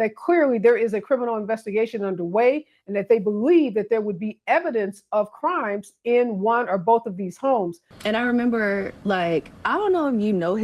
that clearly there is a criminal investigation underway and that they believe that there would be evidence of crimes in one or both of these homes. And I remember, like, I don't know if you know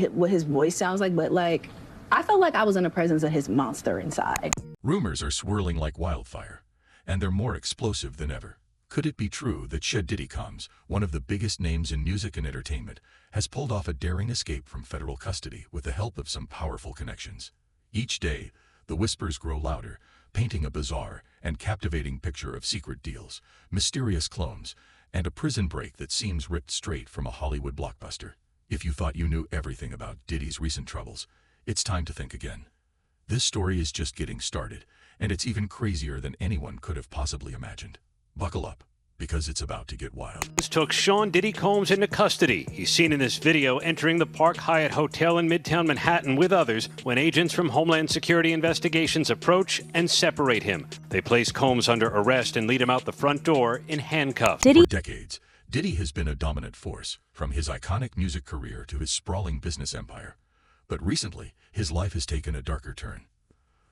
what his voice sounds like, but like, I felt like I was in the presence of his monster inside. Rumors are swirling like wildfire, and they're more explosive than ever. Could it be true that Diddy Combs, one of the biggest names in music and entertainment, has pulled off a daring escape from federal custody with the help of some powerful connections? Each day, the whispers grow louder, painting a bizarre and captivating picture of secret deals, mysterious clones, and a prison break that seems ripped straight from a Hollywood blockbuster. If you thought you knew everything about Diddy's recent troubles, it's time to think again. This story is just getting started, and it's even crazier than anyone could have possibly imagined. Buckle up, because it's about to get wild. This took Sean Diddy Combs into custody. He's seen in this video entering the Park Hyatt Hotel in Midtown Manhattan with others when agents from Homeland Security Investigations approach and separate him. They place Combs under arrest and lead him out the front door in handcuffs. For decades, Diddy has been a dominant force, from his iconic music career to his sprawling business empire. But recently, his life has taken a darker turn.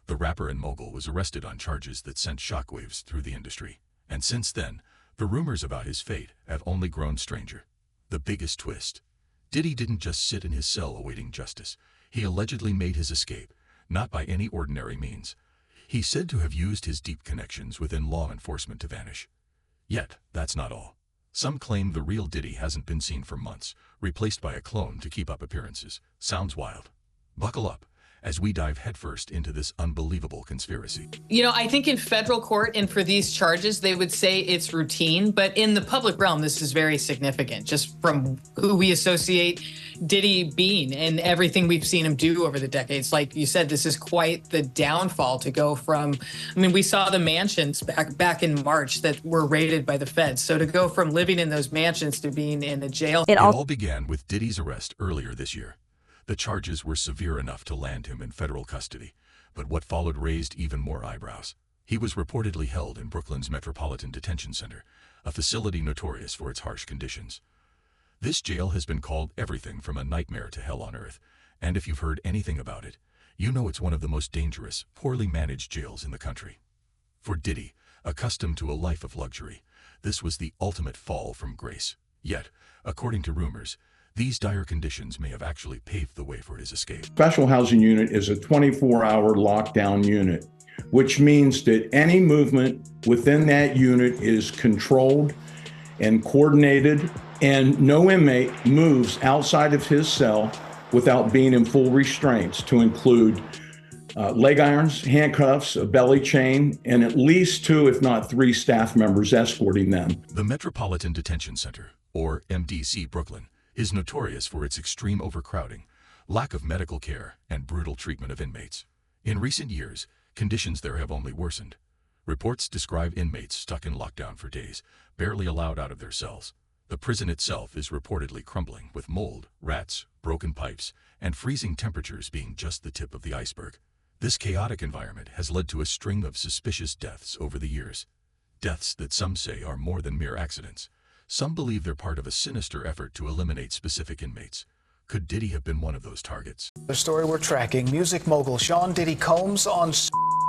The rapper and mogul was arrested on charges that sent shockwaves through the industry. And since then, the rumors about his fate have only grown stranger. The biggest twist: Diddy didn't just sit in his cell awaiting justice. He allegedly made his escape, not by any ordinary means. He's said to have used his deep connections within law enforcement to vanish. Yet, that's not all. Some claim the real Diddy hasn't been seen for months, replaced by a clone to keep up appearances. Sounds wild. Buckle up as we dive headfirst into this unbelievable conspiracy. You know, I think in federal court and for these charges, they would say it's routine, but in the public realm, this is very significant, just from who we associate Diddy being and everything we've seen him do over the decades. Like you said, this is quite the downfall to go from, I mean, we saw the mansions back in March that were raided by the feds. So to go from living in those mansions to being in a jail. It all began with Diddy's arrest earlier this year. The charges were severe enough to land him in federal custody, but what followed raised even more eyebrows. He was reportedly held in Brooklyn's Metropolitan Detention Center, a facility notorious for its harsh conditions. This jail has been called everything from a nightmare to hell on earth, and if you've heard anything about it, you know it's one of the most dangerous, poorly managed jails in the country. For Diddy, accustomed to a life of luxury, this was the ultimate fall from grace. Yet, according to rumors, these dire conditions may have actually paved the way for his escape. Special housing unit is a 24-hour lockdown unit, which means that any movement within that unit is controlled and coordinated, and no inmate moves outside of his cell without being in full restraints, to include leg irons, handcuffs, a belly chain, and at least 2, if not 3 staff members escorting them. The Metropolitan Detention Center, or MDC Brooklyn, is notorious for its extreme overcrowding, lack of medical care, and brutal treatment of inmates. In recent years, conditions there have only worsened. Reports describe inmates stuck in lockdown for days, barely allowed out of their cells. The prison itself is reportedly crumbling, with mold, rats, broken pipes, and freezing temperatures being just the tip of the iceberg. This chaotic environment has led to a string of suspicious deaths over the years. Deaths that some say are more than mere accidents. Some believe they're part of a sinister effort to eliminate specific inmates. Could Diddy have been one of those targets? The story we're tracking: music mogul Sean Diddy Combs on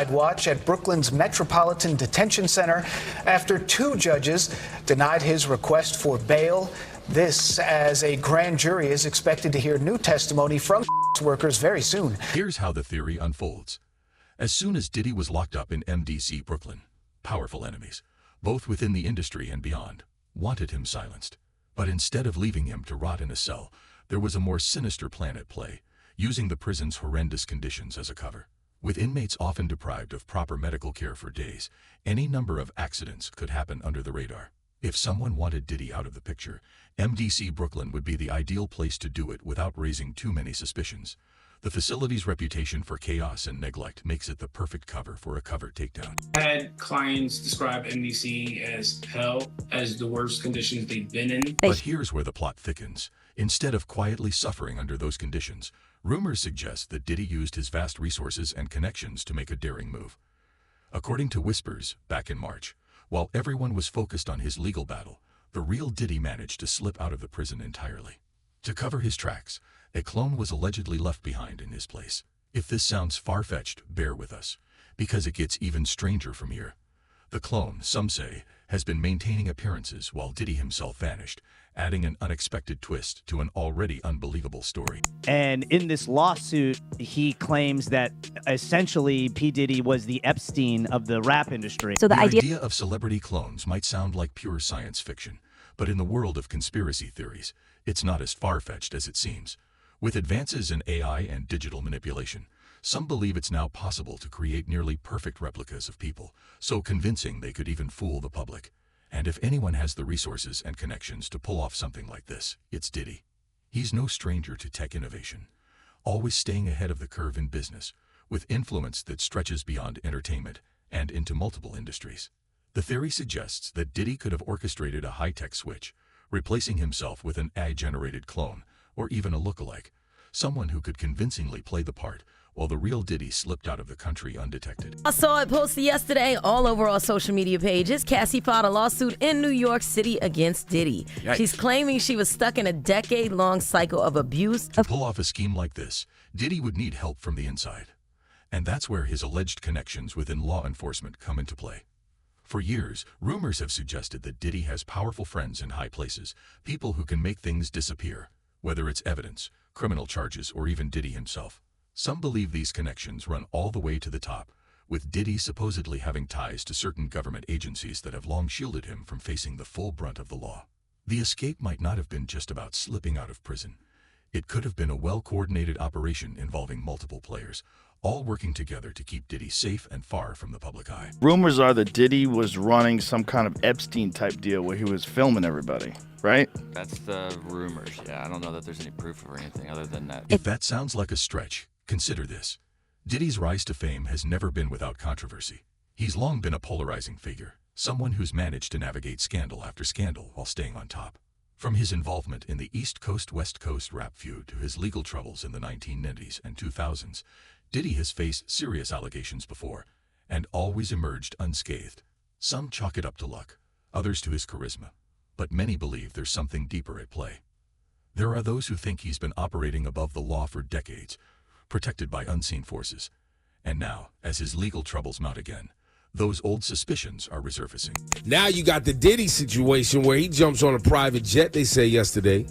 watch at Brooklyn's Metropolitan Detention Center after 2 judges denied his request for bail. This as a grand jury is expected to hear new testimony from workers very soon. Here's how the theory unfolds. As soon as Diddy was locked up in MDC Brooklyn, powerful enemies, both within the industry and beyond, wanted him silenced. But instead of leaving him to rot in a cell, there was a more sinister plan at play, using the prison's horrendous conditions as a cover. With inmates often deprived of proper medical care for days, any number of accidents could happen under the radar. If someone wanted Diddy out of the picture, MDC Brooklyn would be the ideal place to do it without raising too many suspicions. The facility's reputation for chaos and neglect makes it the perfect cover for a covert takedown. I had clients describe MDC as hell, as the worst conditions they've been in. But here's where the plot thickens. Instead of quietly suffering under those conditions, rumors suggest that Diddy used his vast resources and connections to make a daring move. According to whispers, back in March, while everyone was focused on his legal battle, the real Diddy managed to slip out of the prison entirely. To cover his tracks, a clone was allegedly left behind in his place. If this sounds far-fetched, bear with us, because it gets even stranger from here. The clone, some say, has been maintaining appearances while Diddy himself vanished, adding an unexpected twist to an already unbelievable story. And in this lawsuit, he claims that essentially P. Diddy was the Epstein of the rap industry. So the idea of celebrity clones might sound like pure science fiction, but in the world of conspiracy theories, it's not as far-fetched as it seems. With advances in AI and digital manipulation, some believe it's now possible to create nearly perfect replicas of people, so convincing they could even fool the public. And if anyone has the resources and connections to pull off something like this, it's Diddy. He's no stranger to tech innovation, always staying ahead of the curve in business, with influence that stretches beyond entertainment and into multiple industries. The theory suggests that Diddy could have orchestrated a high-tech switch, replacing himself with an AI-generated clone, or even a lookalike, someone who could convincingly play the part, while the real Diddy slipped out of the country undetected. I saw it posted yesterday all over our social media pages. Cassie filed a lawsuit in New York City against Diddy. Yikes. She's claiming she was stuck in a decade-long cycle of abuse. To pull off a scheme like this, Diddy would need help from the inside. And that's where his alleged connections within law enforcement come into play. For years, rumors have suggested that Diddy has powerful friends in high places, people who can make things disappear, whether it's evidence, criminal charges, or even Diddy himself. Some believe these connections run all the way to the top, with Diddy supposedly having ties to certain government agencies that have long shielded him from facing the full brunt of the law. The escape might not have been just about slipping out of prison. It could have been a well-coordinated operation involving multiple players, all working together to keep Diddy safe and far from the public eye. Rumors are that Diddy was running some kind of Epstein-type deal where he was filming everybody, right? That's the rumors, yeah. I don't know that there's any proof or anything other than that. If that sounds like a stretch, consider this. Diddy's rise to fame has never been without controversy. He's long been a polarizing figure, someone who's managed to navigate scandal after scandal while staying on top. From his involvement in the East Coast-West Coast rap feud to his legal troubles in the 1990s and 2000s, Diddy has faced serious allegations before, and always emerged unscathed. Some chalk it up to luck, others to his charisma, but many believe there's something deeper at play. There are those who think he's been operating above the law for decades, protected by unseen forces. And now, as his legal troubles mount again, those old suspicions are resurfacing. Now you got the Diddy situation where he jumps on a private jet, they say yesterday,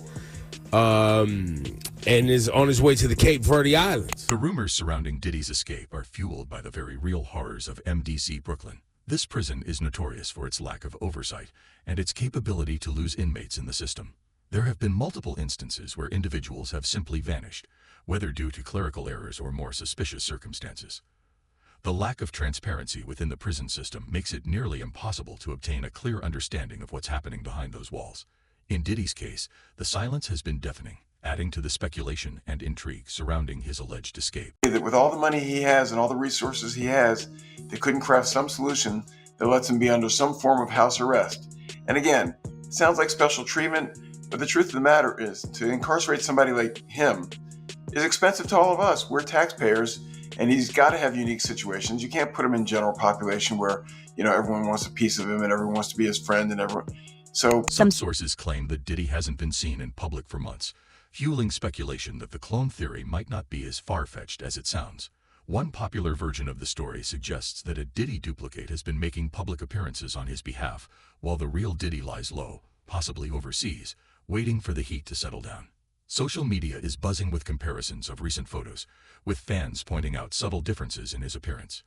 and is on his way to the Cape Verde Islands. The rumors surrounding Diddy's escape are fueled by the very real horrors of MDC Brooklyn. This prison is notorious for its lack of oversight and its capability to lose inmates in the system. There have been multiple instances where individuals have simply vanished, whether due to clerical errors or more suspicious circumstances. The lack of transparency within the prison system makes it nearly impossible to obtain a clear understanding of what's happening behind those walls. In Diddy's case, the silence has been deafening, adding to the speculation and intrigue surrounding his alleged escape. That with all the money he has and all the resources he has, they couldn't craft some solution that lets him be under some form of house arrest. And again, it sounds like special treatment, but the truth of the matter is, to incarcerate somebody like him is expensive to all of us. We're taxpayers, and he's got to have unique situations. You can't put him in general population where, everyone wants a piece of him and everyone wants to be his friend and everyone. So some sources claim that Diddy hasn't been seen in public for months, fueling speculation that the clone theory might not be as far-fetched as it sounds. One popular version of the story suggests that a Diddy duplicate has been making public appearances on his behalf, while the real Diddy lies low, possibly overseas, waiting for the heat to settle down. Social media is buzzing with comparisons of recent photos, with fans pointing out subtle differences in his appearance.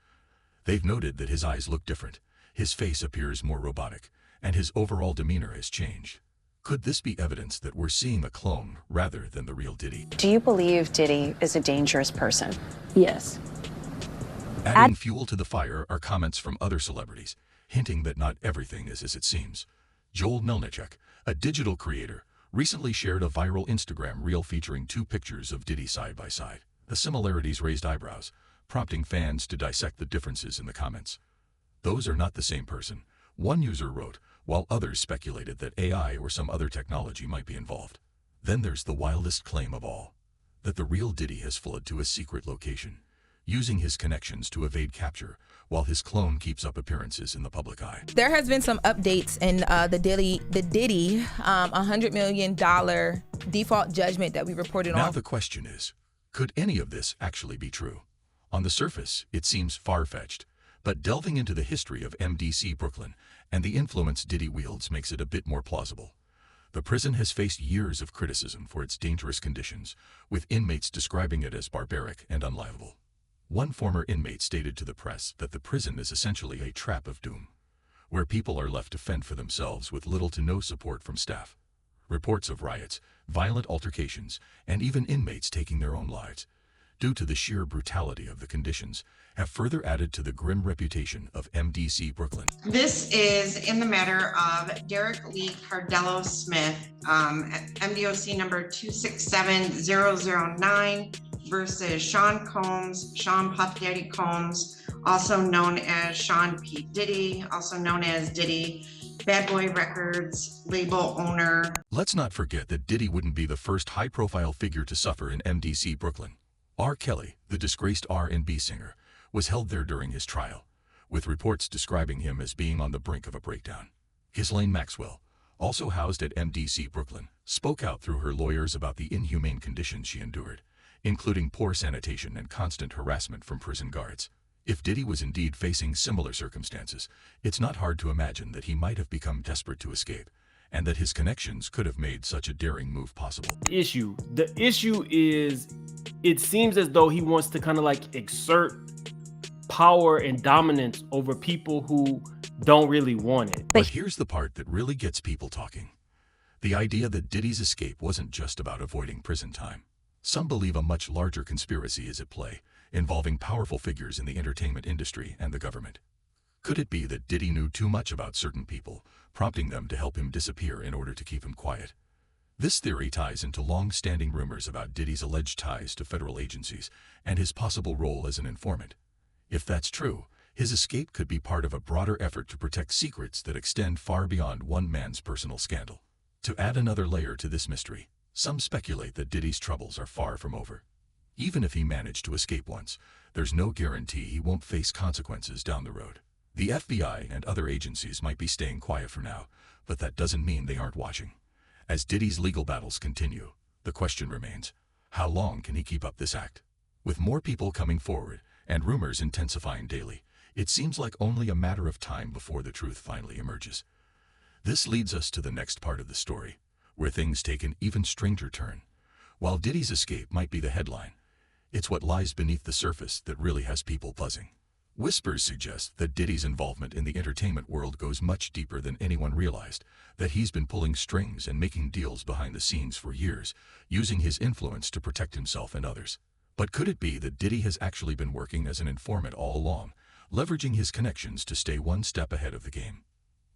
They've noted that his eyes look different, his face appears more robotic, and his overall demeanor has changed. Could this be evidence that we're seeing a clone rather than the real Diddy? Do you believe Diddy is a dangerous person? Yes. Adding fuel to the fire are comments from other celebrities, hinting that not everything is as it seems. Joel Melnichuk, a digital creator, recently shared a viral Instagram reel featuring two pictures of Diddy side by side. The similarities raised eyebrows, prompting fans to dissect the differences in the comments. Those are not the same person, one user wrote, while others speculated that AI or some other technology might be involved. Then there's the wildest claim of all, that the real Diddy has fled to a secret location, using his connections to evade capture, while his clone keeps up appearances in the public eye. There has been some updates in the Diddy $100 million default judgment that we reported on. Now the question is, Could any of this actually be true? On the surface, it seems far-fetched, but delving into the history of MDC Brooklyn and the influence Diddy wields makes it a bit more plausible. The prison has faced years of criticism for its dangerous conditions, with inmates describing it as barbaric and unlivable. One former inmate stated to the press that the prison is essentially a trap of doom, where people are left to fend for themselves with little to no support from staff. Reports of riots, violent altercations, and even inmates taking their own lives, due to the sheer brutality of the conditions, have further added to the grim reputation of MDC Brooklyn. This is in the matter of Derek Lee Cardello Smith, MDOC number 267009 versus Sean Combs, Sean Puff Daddy Combs, also known as Sean P. Diddy, also known as Diddy, Bad Boy Records label owner. Let's not forget that Diddy wouldn't be the first high-profile figure to suffer in MDC Brooklyn. R. Kelly, the disgraced R&B singer, was held there during his trial, with reports describing him as being on the brink of a breakdown. Ghislaine Maxwell, also housed at MDC Brooklyn, spoke out through her lawyers about the inhumane conditions she endured, including poor sanitation and constant harassment from prison guards. If Diddy was indeed facing similar circumstances, it's not hard to imagine that he might have become desperate to escape, and that his connections could have made such a daring move possible. The issue is, it seems as though he wants to kind of like exert power and dominance over people who don't really want it. But here's the part that really gets people talking. The idea that Diddy's escape wasn't just about avoiding prison time. Some believe a much larger conspiracy is at play, involving powerful figures in the entertainment industry and the government. Could it be that Diddy knew too much about certain people, prompting them to help him disappear in order to keep him quiet? This theory ties into long-standing rumors about Diddy's alleged ties to federal agencies and his possible role as an informant. If that's true, his escape could be part of a broader effort to protect secrets that extend far beyond one man's personal scandal. To add another layer to this mystery, some speculate that Diddy's troubles are far from over. Even if he managed to escape once, there's no guarantee he won't face consequences down the road. The FBI and other agencies might be staying quiet for now, but that doesn't mean they aren't watching. As Diddy's legal battles continue, the question remains, how long can he keep up this act? With more people coming forward and rumors intensifying daily, it seems like only a matter of time before the truth finally emerges. This leads us to the next part of the story, where things take an even stranger turn. While Diddy's escape might be the headline, it's what lies beneath the surface that really has people buzzing. Whispers suggest that Diddy's involvement in the entertainment world goes much deeper than anyone realized, that he's been pulling strings and making deals behind the scenes for years, using his influence to protect himself and others. But could it be that Diddy has actually been working as an informant all along, leveraging his connections to stay one step ahead of the game?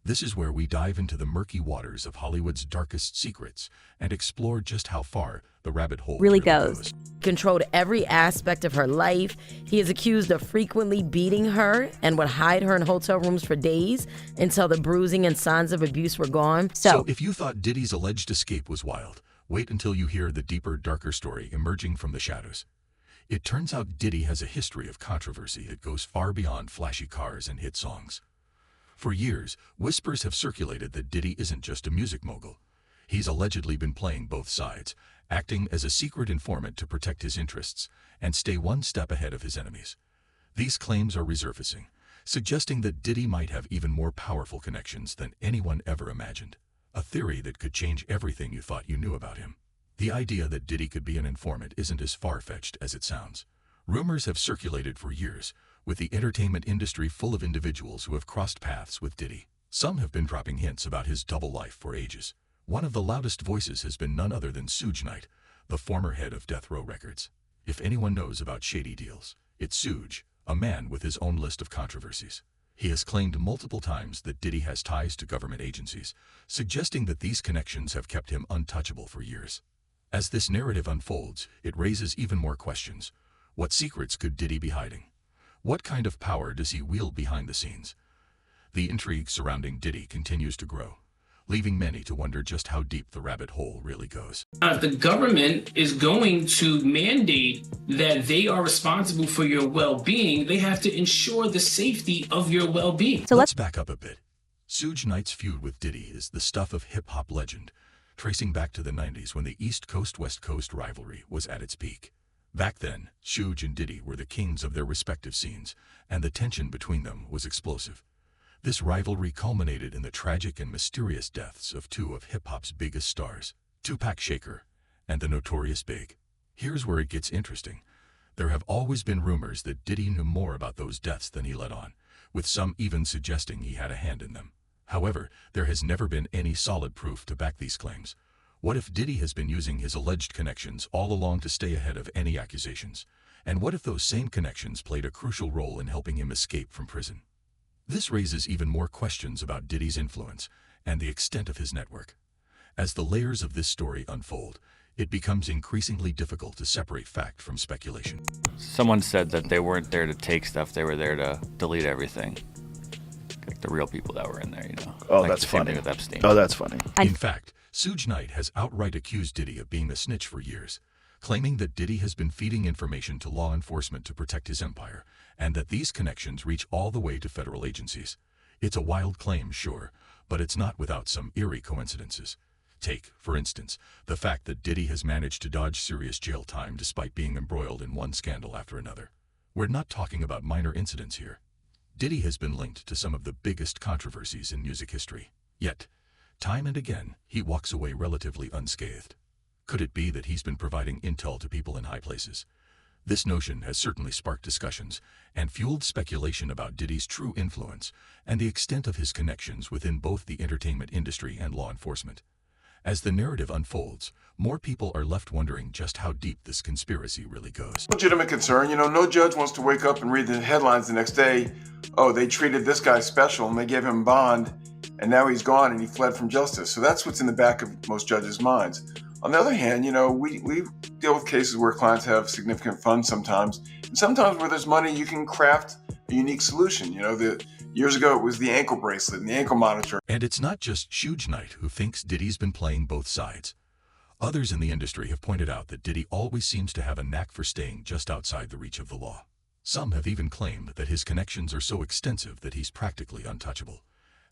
This is where we dive into the murky waters of Hollywood's darkest secrets and explore just how far the rabbit hole really goes. Controlled every aspect of her life. He is accused of frequently beating her and would hide her in hotel rooms for days until the bruising and signs of abuse were gone. So if you thought Diddy's alleged escape was wild, wait until you hear the deeper, darker story emerging from the shadows. It turns out Diddy has a history of controversy that goes far beyond flashy cars and hit songs. For years, whispers have circulated that Diddy isn't just a music mogul. He's allegedly been playing both sides, acting as a secret informant to protect his interests and stay one step ahead of his enemies. These claims are resurfacing, suggesting that Diddy might have even more powerful connections than anyone ever imagined, a theory that could change everything you thought you knew about him. The idea that Diddy could be an informant isn't as far-fetched as it sounds. Rumors have circulated for years, with the entertainment industry full of individuals who have crossed paths with Diddy. Some have been dropping hints about his double life for ages. One of the loudest voices has been none other than Suge Knight, the former head of Death Row Records. If anyone knows about shady deals, it's Suge, a man with his own list of controversies. He has claimed multiple times that Diddy has ties to government agencies, suggesting that these connections have kept him untouchable for years. As this narrative unfolds, it raises even more questions. What secrets could Diddy be hiding? What kind of power does he wield behind the scenes? The intrigue surrounding Diddy continues to grow, leaving many to wonder just how deep the rabbit hole really goes. If the government is going to mandate that they are responsible for your well-being, they have to ensure the safety of your well-being. So let's back up a bit. Suge Knight's feud with Diddy is the stuff of hip-hop legend, tracing back to the 90s when the East Coast-West Coast rivalry was at its peak. Back then, Suge and Diddy were the kings of their respective scenes, and the tension between them was explosive. This rivalry culminated in the tragic and mysterious deaths of two of hip-hop's biggest stars, Tupac Shakur and the Notorious Big. Here's where it gets interesting. There have always been rumors that Diddy knew more about those deaths than he let on, with some even suggesting he had a hand in them. However, there has never been any solid proof to back these claims. What if Diddy has been using his alleged connections all along to stay ahead of any accusations? And what if those same connections played a crucial role in helping him escape from prison? This raises even more questions about Diddy's influence and the extent of his network. As the layers of this story unfold, it becomes increasingly difficult to separate fact from speculation. Someone said that they weren't there to take stuff, they were there to delete everything. Like the real people that were in there, you know. Oh, like that's the same funny. thing with Epstein. Oh, that's funny. In fact, Suge Knight has outright accused Diddy of being a snitch for years, claiming that Diddy has been feeding information to law enforcement to protect his empire, and that these connections reach all the way to federal agencies. It's a wild claim, sure, but it's not without some eerie coincidences. Take, for instance, the fact that Diddy has managed to dodge serious jail time despite being embroiled in one scandal after another. We're not talking about minor incidents here. Diddy has been linked to some of the biggest controversies in music history. Yet, time and again, he walks away relatively unscathed. Could it be that he's been providing intel to people in high places? This notion has certainly sparked discussions and fueled speculation about Diddy's true influence and the extent of his connections within both the entertainment industry and law enforcement. As the narrative unfolds, more people are left wondering just how deep this conspiracy really goes. Legitimate concern. No judge wants to wake up and read the headlines the next day. Oh, they treated this guy special and they gave him bond, and now he's gone and he fled from justice. So that's what's in the back of most judges' minds. On the other hand, we deal with cases where clients have significant funds sometimes, and sometimes where there's money, you can craft a unique solution. Years ago, it was the ankle bracelet and the ankle monitor. And it's not just Suge Knight who thinks Diddy's been playing both sides. Others in the industry have pointed out that Diddy always seems to have a knack for staying just outside the reach of the law. Some have even claimed that his connections are so extensive that he's practically untouchable.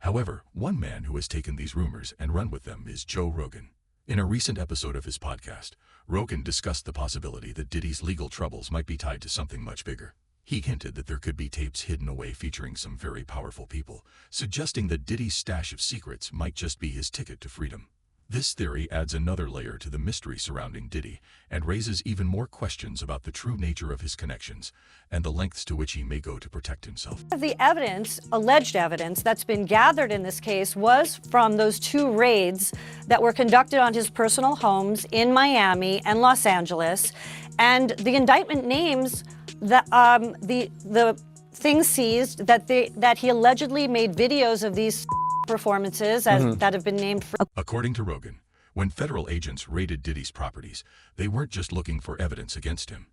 However, one man who has taken these rumors and run with them is Joe Rogan. In a recent episode of his podcast, Rogan discussed the possibility that Diddy's legal troubles might be tied to something much bigger. He hinted that there could be tapes hidden away featuring some very powerful people, suggesting that Diddy's stash of secrets might just be his ticket to freedom. This theory adds another layer to the mystery surrounding Diddy and raises even more questions about the true nature of his connections and the lengths to which he may go to protect himself. The evidence, alleged evidence, that's been gathered in this case was from those two raids that were conducted on his personal homes in Miami and Los Angeles. And the indictment names the things seized that he allegedly made videos of these performances that have been named for. According to Rogan, when federal agents raided Diddy's properties, they weren't just looking for evidence against him.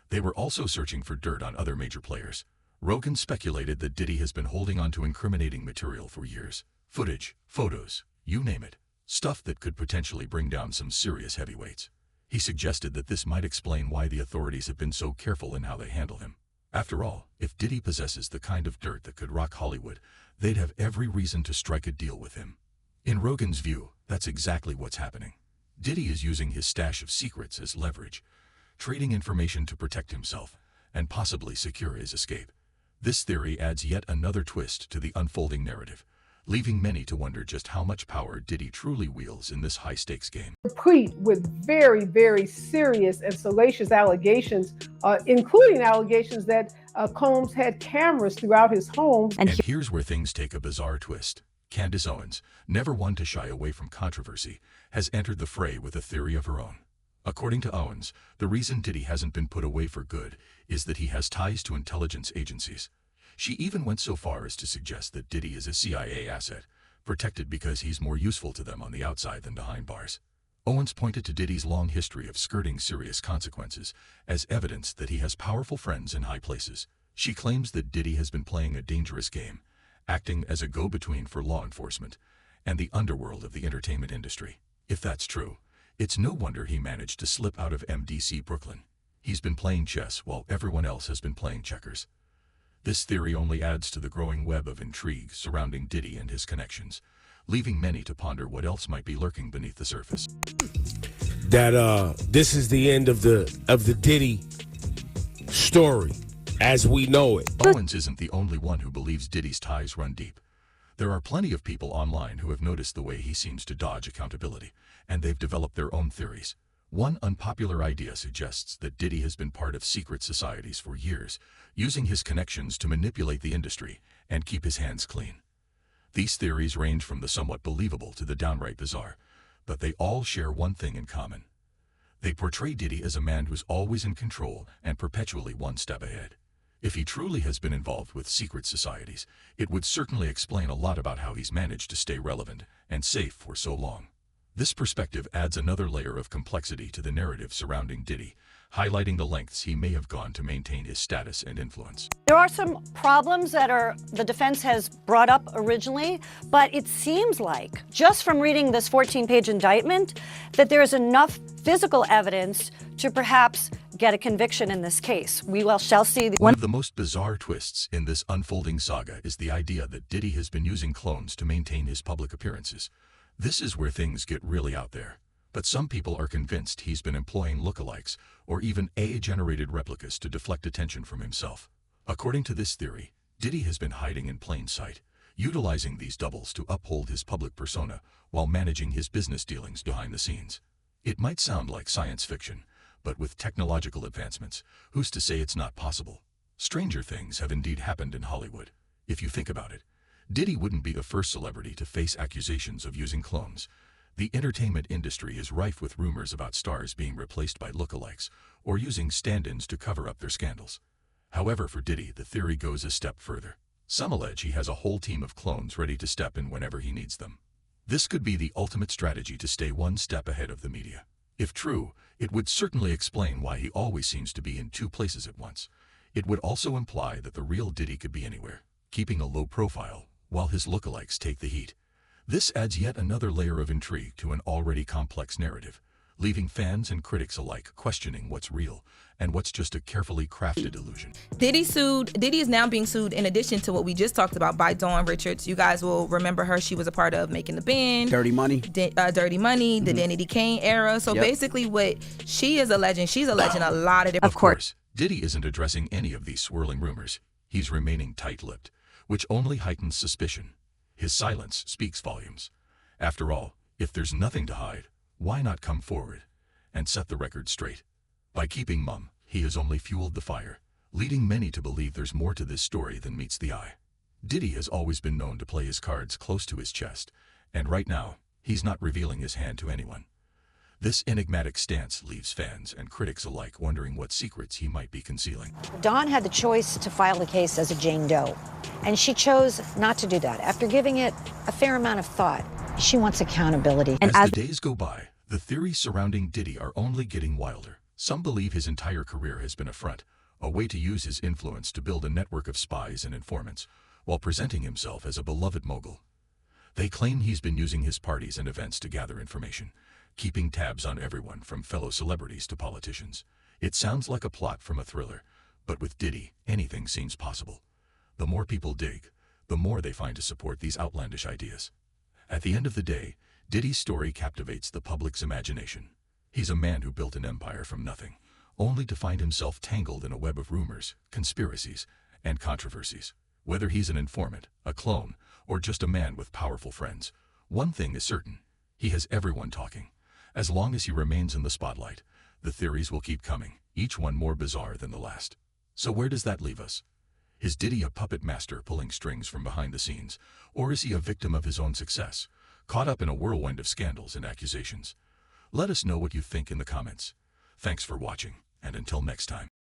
They were also searching for dirt on other major players. Rogan speculated that Diddy has been holding on to incriminating material for years. Footage, photos, you name it. Stuff that could potentially bring down some serious heavyweights. He suggested that this might explain why the authorities have been so careful in how they handle him. After all, if Diddy possesses the kind of dirt that could rock Hollywood, they'd have every reason to strike a deal with him. In Rogan's view, that's exactly what's happening. Diddy is using his stash of secrets as leverage, trading information to protect himself, and possibly secure his escape. This theory adds yet another twist to the unfolding narrative, leaving many to wonder just how much power Diddy truly wields in this high-stakes game. Replete with very, very serious and salacious allegations, including allegations that Combs had cameras throughout his home. And here's where things take a bizarre twist. Candace Owens, never one to shy away from controversy, has entered the fray with a theory of her own. According to Owens, the reason Diddy hasn't been put away for good is that he has ties to intelligence agencies. She even went so far as to suggest that Diddy is a CIA asset, protected because he's more useful to them on the outside than behind bars. Owens pointed to Diddy's long history of skirting serious consequences as evidence that he has powerful friends in high places. She claims that Diddy has been playing a dangerous game, acting as a go-between for law enforcement and the underworld of the entertainment industry. If that's true, it's no wonder he managed to slip out of MDC Brooklyn. He's been playing chess while everyone else has been playing checkers. This theory only adds to the growing web of intrigue surrounding Diddy and his connections, leaving many to ponder what else might be lurking beneath the surface. That this is the end of the Diddy story as we know it. Owens isn't the only one who believes Diddy's ties run deep. There are plenty of people online who have noticed the way he seems to dodge accountability, and they've developed their own theories. One unpopular idea suggests that Diddy has been part of secret societies for years, using his connections to manipulate the industry and keep his hands clean. These theories range from the somewhat believable to the downright bizarre, but they all share one thing in common. They portray Diddy as a man who's always in control and perpetually one step ahead. If he truly has been involved with secret societies, it would certainly explain a lot about how he's managed to stay relevant and safe for so long. This perspective adds another layer of complexity to the narrative surrounding Diddy, highlighting the lengths he may have gone to maintain his status and influence. There are some problems that the defense has brought up originally, but it seems like, just from reading this 14-page indictment, that there is enough physical evidence to perhaps get a conviction in this case. We shall see. One of the most bizarre twists in this unfolding saga is the idea that Diddy has been using clones to maintain his public appearances. This is where things get really out there. But some people are convinced he's been employing lookalikes or even AI-generated replicas to deflect attention from himself. According to this theory, Diddy has been hiding in plain sight, utilizing these doubles to uphold his public persona while managing his business dealings behind the scenes. It might sound like science fiction, but with technological advancements, who's to say it's not possible? Stranger things have indeed happened in Hollywood. If you think about it, Diddy wouldn't be the first celebrity to face accusations of using clones. The entertainment industry is rife with rumors about stars being replaced by lookalikes or using stand-ins to cover up their scandals. However, for Diddy, the theory goes a step further. Some allege he has a whole team of clones ready to step in whenever he needs them. This could be the ultimate strategy to stay one step ahead of the media. If true, it would certainly explain why he always seems to be in two places at once. It would also imply that the real Diddy could be anywhere, keeping a low profile, while his lookalikes take the heat. This adds yet another layer of intrigue to an already complex narrative, leaving fans and critics alike questioning what's real and what's just a carefully crafted illusion. Diddy is now being sued in addition to what we just talked about by Dawn Richards. You guys will remember her. She was a part of Making the Band. Dirty Money. Dirty Money, the Danny Kane era. So basically what she's alleging a lot of different... Of course, Diddy isn't addressing any of these swirling rumors. He's remaining tight-lipped, which only heightens suspicion. His silence speaks volumes. After all, if there's nothing to hide, why not come forward and set the record straight? By keeping mum, he has only fueled the fire, leading many to believe there's more to this story than meets the eye. Diddy has always been known to play his cards close to his chest, and right now, he's not revealing his hand to anyone. This enigmatic stance leaves fans and critics alike wondering what secrets he might be concealing. Dawn had the choice to file the case as a Jane Doe, and she chose not to do that after giving it a fair amount of thought. She wants accountability. As the days go by, the theories surrounding Diddy are only getting wilder. Some believe his entire career has been a front, a way to use his influence to build a network of spies and informants, while presenting himself as a beloved mogul. They claim he's been using his parties and events to gather information, keeping tabs on everyone from fellow celebrities to politicians. It sounds like a plot from a thriller, but with Diddy, anything seems possible. The more people dig, the more they find to support these outlandish ideas. At the end of the day, Diddy's story captivates the public's imagination. He's a man who built an empire from nothing, only to find himself tangled in a web of rumors, conspiracies, and controversies. Whether he's an informant, a clone, or just a man with powerful friends, one thing is certain: he has everyone talking. As long as he remains in the spotlight, the theories will keep coming, each one more bizarre than the last. So where does that leave us? Is Diddy a puppet master pulling strings from behind the scenes, or is he a victim of his own success, caught up in a whirlwind of scandals and accusations? Let us know what you think in the comments. Thanks for watching, and until next time.